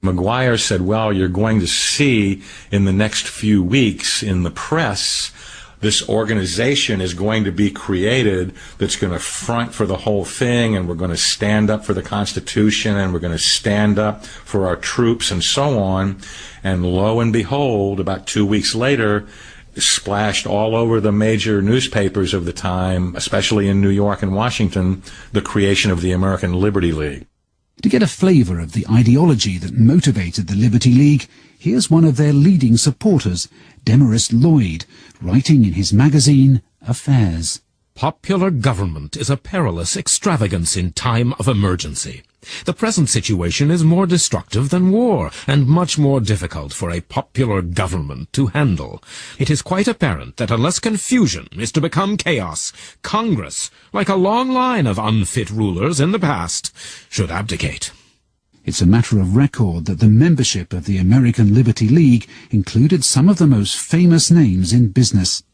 McGuire said, well, you're going to see in the next few weeks in the press, this organization is going to be created that's going to front for the whole thing, and we're going to stand up for the Constitution, and we're going to stand up for our troops, and so on. And lo and behold, about 2 weeks later, splashed all over the major newspapers of the time, especially in New York and Washington, the creation of the American Liberty League. To get a flavour of the ideology that motivated the Liberty League, here's one of their leading supporters, Demarest Lloyd, writing in his magazine, Affairs. Popular government is a perilous extravagance in time of emergency. The present situation is more destructive than war, and much more difficult for a popular government to handle. It is quite apparent that unless confusion is to become chaos, Congress, like a long line of unfit rulers in the past, should abdicate. It's a matter of record that the membership of the American Liberty League included some of the most famous names in business.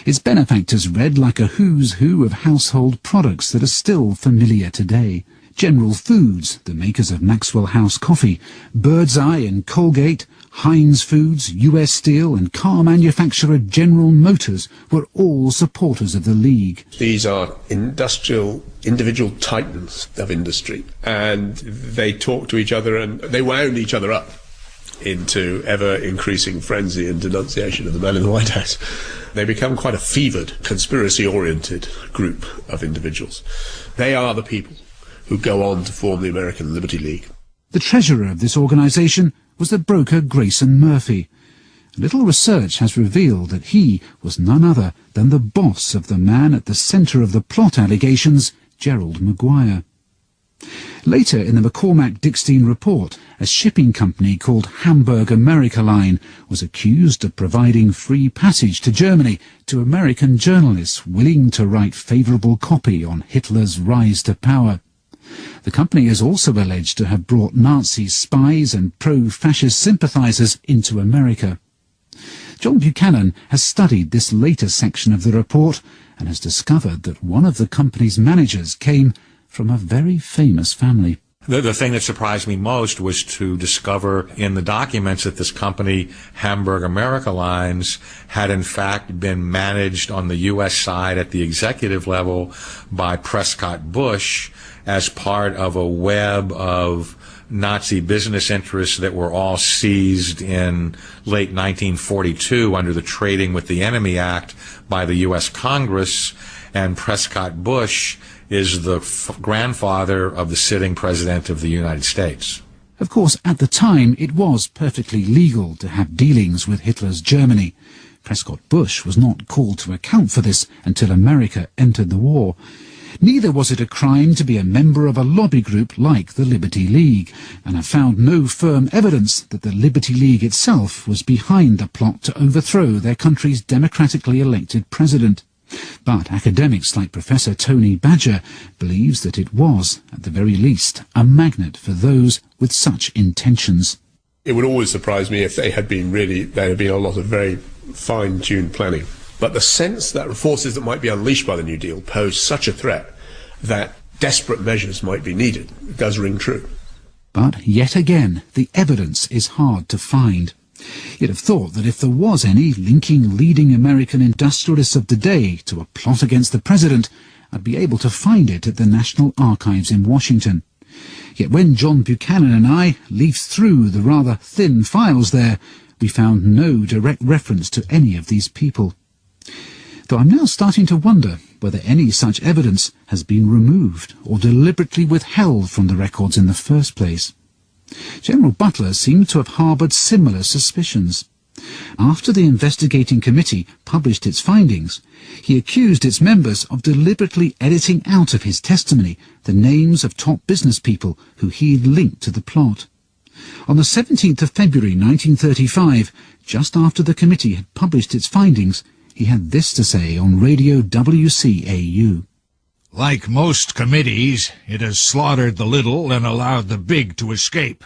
Its benefactors read like a who's who of household products that are still familiar today. General Foods, the makers of Maxwell House Coffee, Birdseye and Colgate, Heinz Foods, US Steel and car manufacturer General Motors were all supporters of the League. These are individual titans of industry, and they talk to each other and they wound each other up into ever-increasing frenzy and denunciation of the man in the White House. They become quite a fevered, conspiracy-oriented group of individuals. They are the people who go on to form the American Liberty League. The treasurer of this organisation was the broker Grayson Murphy. Little research has revealed that he was none other than the boss of the man at the centre of the plot allegations, Gerald McGuire. Later in the McCormack-Dickstein report, a shipping company called Hamburg America Line was accused of providing free passage to Germany to American journalists willing to write favourable copy on Hitler's rise to power. The company is also alleged to have brought Nazi spies and pro-fascist sympathisers into America. John Buchanan has studied this later section of the report and has discovered that one of the company's managers came from a very famous family. The thing that surprised me most was to discover in the documents that this company, Hamburg America Lines, had in fact been managed on the U.S. side at the executive level by Prescott Bush as part of a web of Nazi business interests that were all seized in late 1942 under the Trading with the Enemy Act by the U.S. Congress, and Prescott Bush is the grandfather of the sitting president of the United States. Of course, at the time, it was perfectly legal to have dealings with Hitler's Germany. Prescott Bush was not called to account for this until America entered the war. Neither was it a crime to be a member of a lobby group like the Liberty League, and have found no firm evidence that the Liberty League itself was behind the plot to overthrow their country's democratically elected president. But academics like Professor Tony Badger believes that it was, at the very least, a magnet for those with such intentions. It would always surprise me if there had been a lot of very fine-tuned planning. But the sense that forces that might be unleashed by the New Deal pose such a threat that desperate measures might be needed does ring true. But yet again, the evidence is hard to find. You'd have thought that if there was any linking leading American industrialists of the day to a plot against the president, I'd be able to find it at the National Archives in Washington. Yet when John Buchanan and I leafed through the rather thin files there, we found no direct reference to any of these people. Though I'm now starting to wonder whether any such evidence has been removed or deliberately withheld from the records in the first place. General Butler seemed to have harboured similar suspicions. After the investigating committee published its findings, he accused its members of deliberately editing out of his testimony the names of top business people who he'd linked to the plot. On the 17th of February 1935, just after the committee had published its findings, he had this to say on Radio WCAU. Like most committees, it has slaughtered the little and allowed the big to escape.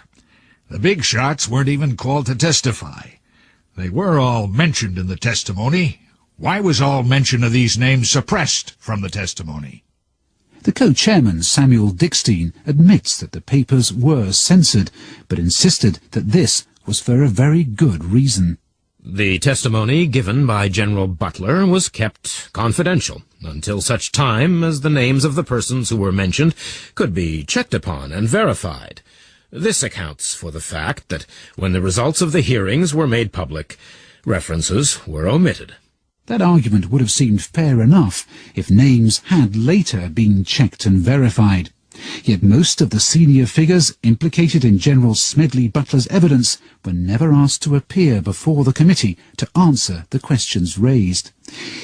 The big shots weren't even called to testify. They were all mentioned in the testimony. Why was all mention of these names suppressed from the testimony? The co-chairman, Samuel Dickstein, admits that the papers were censored, but insisted that this was for a very good reason. The testimony given by General Butler was kept confidential until such time as the names of the persons who were mentioned could be checked upon and verified. This accounts for the fact that when the results of the hearings were made public, references were omitted. That argument would have seemed fair enough if names had later been checked and verified. Yet most of the senior figures implicated in General Smedley Butler's evidence were never asked to appear before the committee to answer the questions raised.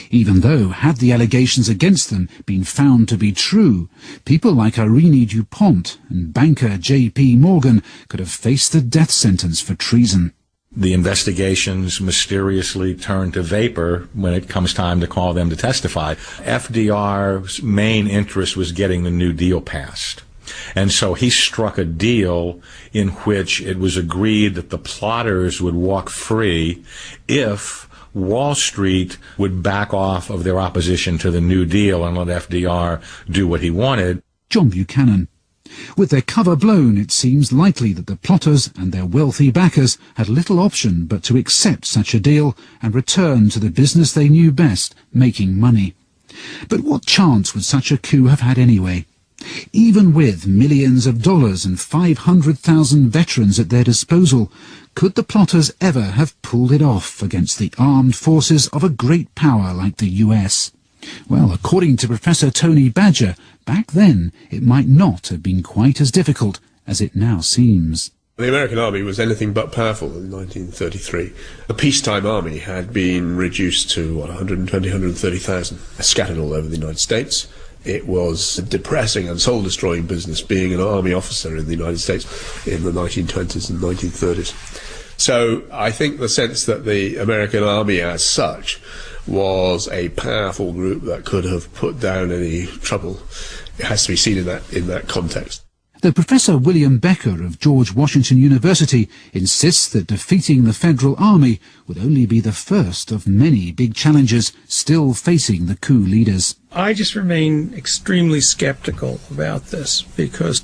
Even though, had the allegations against them been found to be true, people like Irene DuPont and banker J.P. Morgan could have faced the death sentence for treason. The investigations mysteriously turn to vapor when it comes time to call them to testify. FDR's main interest was getting the New Deal passed. And so he struck a deal in which it was agreed that the plotters would walk free if Wall Street would back off of their opposition to the New Deal and let FDR do what he wanted. John Buchanan. With their cover blown, it seems likely that the plotters and their wealthy backers had little option but to accept such a deal and return to the business they knew best, making money. But what chance would such a coup have had anyway? Even with millions of dollars and 500,000 veterans at their disposal, could the plotters ever have pulled it off against the armed forces of a great power like the US? Well, according to Professor Tony Badger, back then it might not have been quite as difficult as it now seems. The American army was anything but powerful in 1933. The peacetime army had been reduced to, 120,000, 130,000, scattered all over the United States. It was a depressing and soul-destroying business being an army officer in the United States in the 1920s and 1930s. So I think the sense that the American army as such was a powerful group that could have put down any trouble, it has to be seen in that context. Though Professor William Becker of George Washington University insists that defeating the Federal Army would only be the first of many big challenges still facing the coup leaders. I just remain extremely skeptical about this because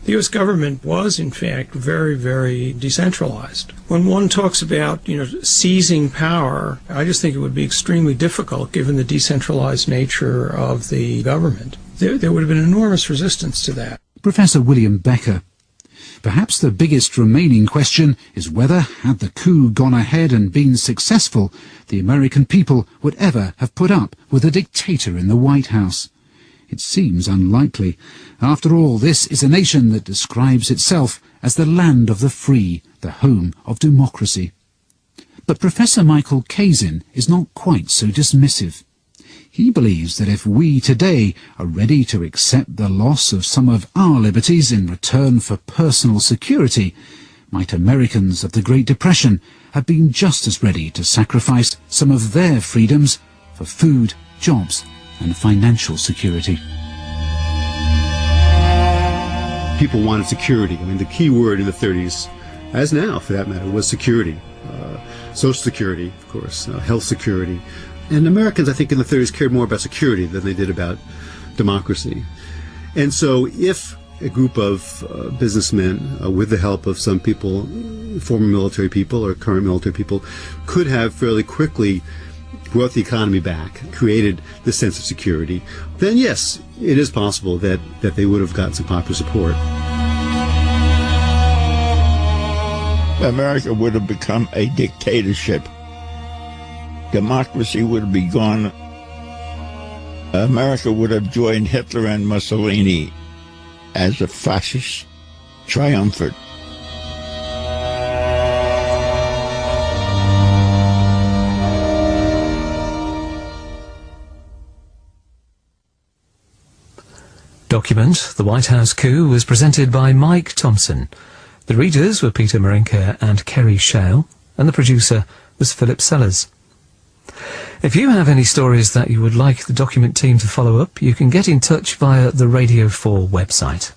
the U.S. government was, in fact, very, very decentralized. When one talks about, seizing power, I just think it would be extremely difficult given the decentralized nature of the government. There would have been enormous resistance to that. Professor William Becker. Perhaps the biggest remaining question is whether, had the coup gone ahead and been successful, the American people would ever have put up with a dictator in the White House. It seems unlikely. After all, this is a nation that describes itself as the land of the free, the home of democracy. But Professor Michael Kazin is not quite so dismissive. He believes that if we today are ready to accept the loss of some of our liberties in return for personal security, might Americans of the Great Depression have been just as ready to sacrifice some of their freedoms for food, jobs, and financial security. People wanted security. I mean, the key word in the 30s, as now for that matter, was security. Social security, of course, health security. And Americans, I think, in the 30s cared more about security than they did about democracy. And so if a group of businessmen, with the help of some people, former military people or current military people, could have fairly quickly brought the economy back, created the sense of security, then yes, it is possible that they would have gotten some popular support. America would have become a dictatorship. Democracy would be gone. America would have joined Hitler and Mussolini as a fascist triumvirate. Document The White House Coup was presented by Mike Thompson. The readers were Peter Marinka and Kerry Shale, and the producer was Philip Sellers. If you have any stories that you would like the document team to follow up, you can get in touch via the Radio 4 website.